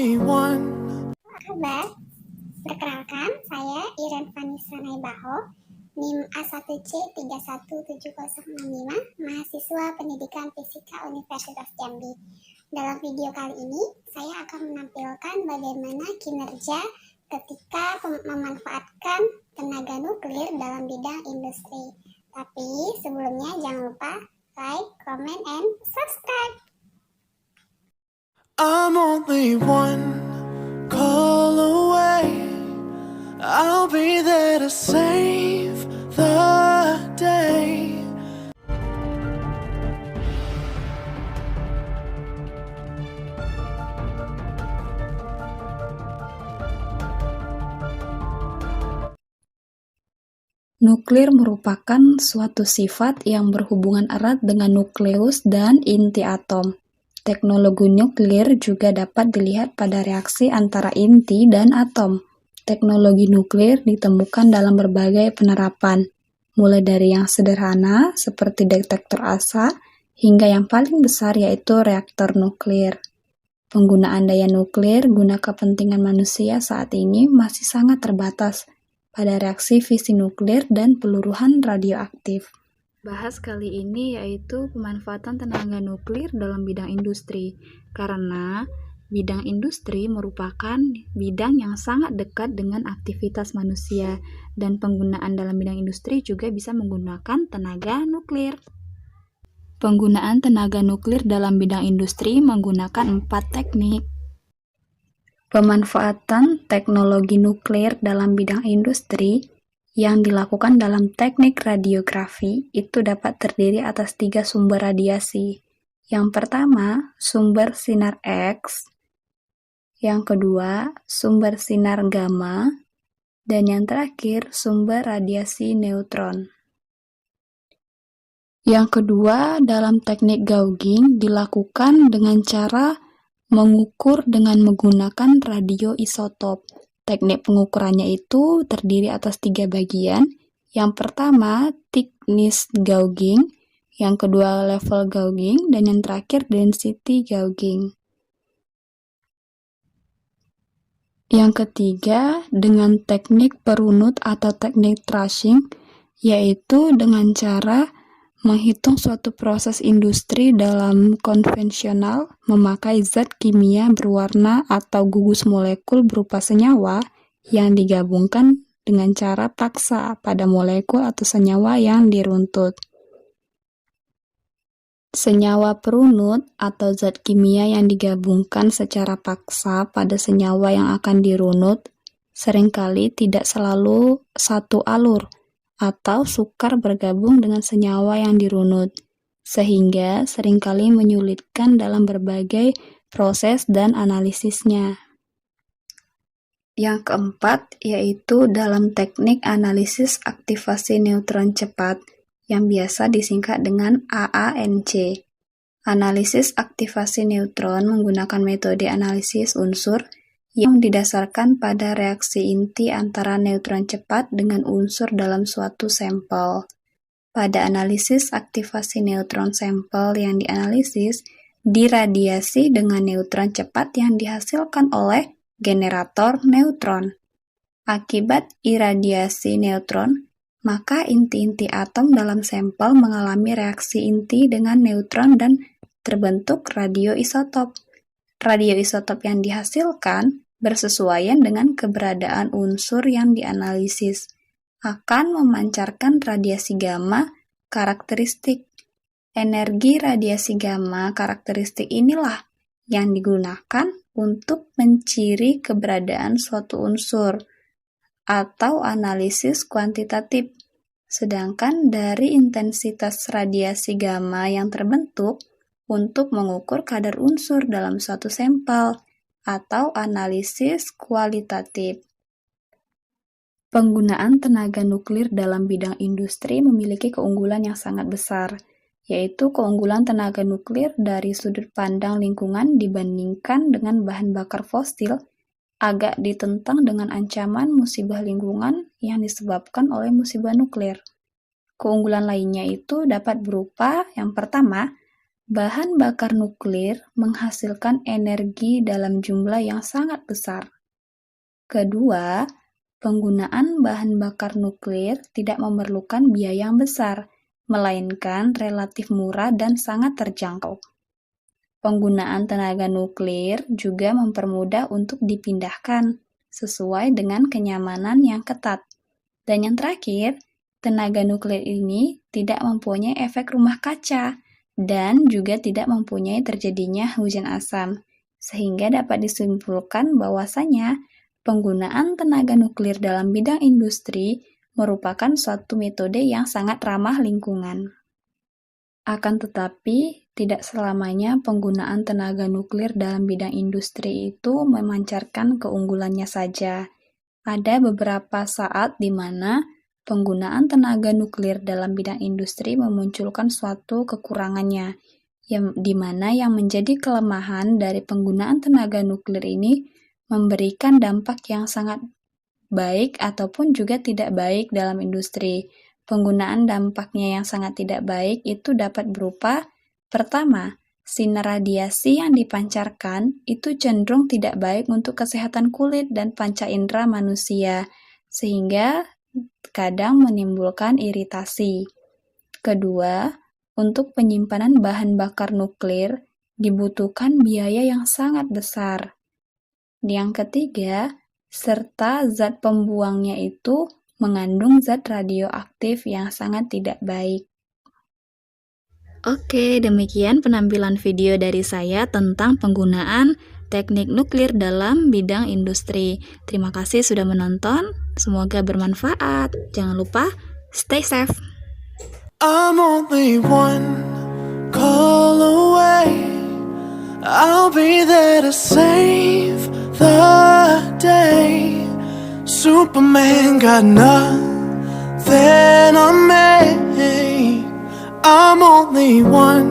only one. Kabar, perkenalkan saya Iren Vanessa Naibaho, NIM A1C317065, mahasiswa pendidikan fisika Universitas Jambi. Dalam video kali ini, saya akan menampilkan bagaimana kinerja ketika memanfaatkan tenaga nuklir dalam bidang industri. Tapi sebelumnya jangan lupa like, comment, and subscribe. I'm only one call away. I'll be there to save the day. Nuklir merupakan suatu sifat yang berhubungan erat dengan nukleus dan inti atom. Teknologi nuklir juga dapat dilihat pada reaksi antara inti dan atom. Teknologi nuklir ditemukan dalam berbagai penerapan, mulai dari yang sederhana seperti detektor asa, hingga yang paling besar yaitu reaktor nuklir. Penggunaan daya nuklir guna kepentingan manusia saat ini masih sangat terbatas pada reaksi fisi nuklir dan peluruhan radioaktif. Bahas kali ini yaitu pemanfaatan tenaga nuklir dalam bidang industri, karena bidang industri merupakan bidang yang sangat dekat dengan aktivitas manusia, dan penggunaan dalam bidang industri juga bisa menggunakan tenaga nuklir. Penggunaan tenaga nuklir dalam bidang industri menggunakan 4 teknik. Pemanfaatan teknologi nuklir dalam bidang industri yang dilakukan dalam teknik radiografi itu dapat terdiri atas 3 sumber radiasi. Yang pertama, sumber sinar X, yang kedua, sumber sinar gamma, dan yang terakhir, sumber radiasi neutron. Yang kedua, dalam teknik Gauge dilakukan dengan cara mengukur dengan menggunakan radioisotop. Teknik pengukurannya itu terdiri atas 3 bagian. Yang pertama, thickness gouging, yang kedua level gouging, dan yang terakhir density gouging. Yang ketiga, dengan teknik perunut atau teknik tracing, yaitu dengan cara menghitung suatu proses industri dalam konvensional memakai zat kimia berwarna atau gugus molekul berupa senyawa yang digabungkan dengan cara paksa pada molekul atau senyawa yang diruntut. Senyawa perunut atau zat kimia yang digabungkan secara paksa pada senyawa yang akan dirunut seringkali tidak selalu satu alur atau sukar bergabung dengan senyawa yang dirunut, sehingga seringkali menyulitkan dalam berbagai proses dan analisisnya. Yang keempat, yaitu dalam teknik analisis aktivasi neutron cepat, yang biasa disingkat dengan ANC. Analisis aktivasi neutron menggunakan metode analisis unsur yang didasarkan pada reaksi inti antara neutron cepat dengan unsur dalam suatu sampel. Pada analisis aktivasi neutron sampel yang dianalisis, diradiasi dengan neutron cepat yang dihasilkan oleh generator neutron. Akibat iradiasi neutron, maka inti-inti atom dalam sampel mengalami reaksi inti dengan neutron dan terbentuk radioisotop. Radioisotop yang dihasilkan bersesuaian dengan keberadaan unsur yang dianalisis, akan memancarkan radiasi gamma karakteristik. Energi radiasi gamma karakteristik inilah yang digunakan untuk menciri keberadaan suatu unsur atau analisis kuantitatif. Sedangkan dari intensitas radiasi gamma yang terbentuk untuk mengukur kadar unsur dalam suatu sampel atau analisis kualitatif. Penggunaan tenaga nuklir dalam bidang industri memiliki keunggulan yang sangat besar, yaitu keunggulan tenaga nuklir dari sudut pandang lingkungan dibandingkan dengan bahan bakar fosil agak ditentang dengan ancaman musibah lingkungan yang disebabkan oleh musibah nuklir. Keunggulan lainnya itu dapat berupa yang pertama, Bahan bakar nuklir menghasilkan energi dalam jumlah yang sangat besar. Kedua, penggunaan bahan bakar nuklir tidak memerlukan biaya yang besar, melainkan relatif murah dan sangat terjangkau. Penggunaan tenaga nuklir juga mempermudah untuk dipindahkan sesuai dengan kenyamanan yang ketat. Dan yang terakhir, tenaga nuklir ini tidak mempunyai efek rumah kaca dan juga tidak mempunyai terjadinya hujan asam, sehingga dapat disimpulkan bahwasanya penggunaan tenaga nuklir dalam bidang industri merupakan suatu metode yang sangat ramah lingkungan. Akan tetapi, tidak selamanya penggunaan tenaga nuklir dalam bidang industri itu memancarkan keunggulannya saja. Ada beberapa saat di mana penggunaan tenaga nuklir dalam bidang industri memunculkan suatu kekurangannya, di mana yang menjadi kelemahan dari penggunaan tenaga nuklir ini memberikan dampak yang sangat baik ataupun juga tidak baik dalam industri. Penggunaan dampaknya yang sangat tidak baik itu dapat berupa, pertama, sinar radiasi yang dipancarkan itu cenderung tidak baik untuk kesehatan kulit dan panca indera manusia, sehingga kadang menimbulkan iritasi. Kedua, untuk penyimpanan bahan bakar nuklir dibutuhkan biaya yang sangat besar. Yang ketiga, serta zat pembuangnya itu mengandung zat radioaktif yang sangat tidak baik. Oke, demikian penampilan video dari saya tentang penggunaan teknik nuklir dalam bidang industri. Terima kasih sudah menonton, semoga bermanfaat. Jangan lupa stay safe. I'm only one call away. I'll be there to save the day. Superman got nothing on me. I'm only one